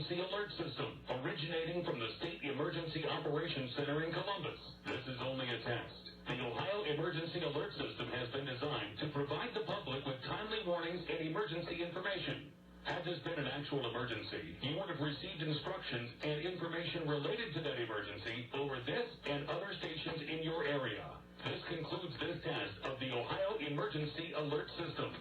Emergency Alert System, originating from the State Emergency Operations Center in Columbus. This is only a test. The Ohio Emergency Alert System has been designed to provide the public with timely warnings and emergency information. Had this been an actual emergency, you would have received instructions and information related to that emergency over this and other stations in your area. This concludes this test of the Ohio Emergency Alert System.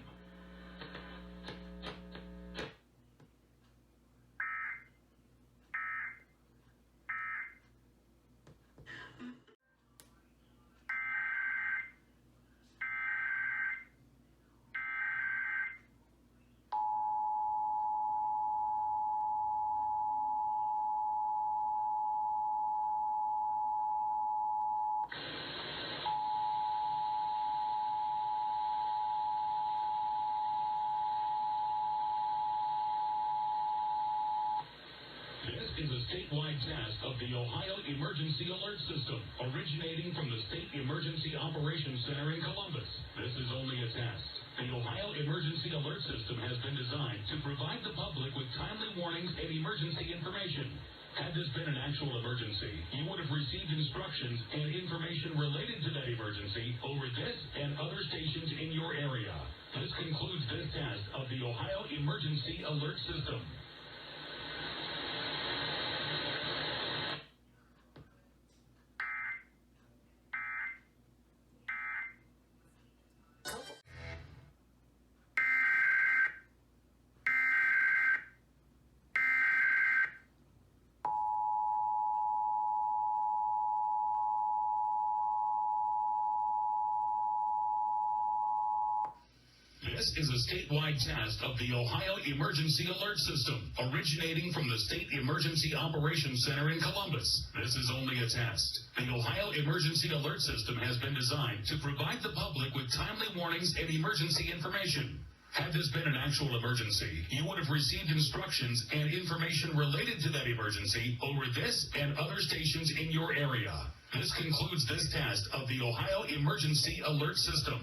Is a statewide test of the Ohio Emergency Alert System, originating from the State Emergency Operations Center in Columbus. This is only a test. The Ohio Emergency Alert System has been designed to provide the public with timely warnings and emergency information. Had this been an actual emergency, you would have received instructions and information related to that emergency over this and other stations in your area. This concludes this test of the Ohio Emergency Alert System. This is a statewide test of the Ohio Emergency Alert System, originating from the State Emergency Operations Center in Columbus. This is only a test. The Ohio Emergency Alert System has been designed to provide the public with timely warnings and emergency information. Had this been an actual emergency, you would have received instructions and information related to that emergency over this and other stations in your area. This concludes this test of the Ohio Emergency Alert System.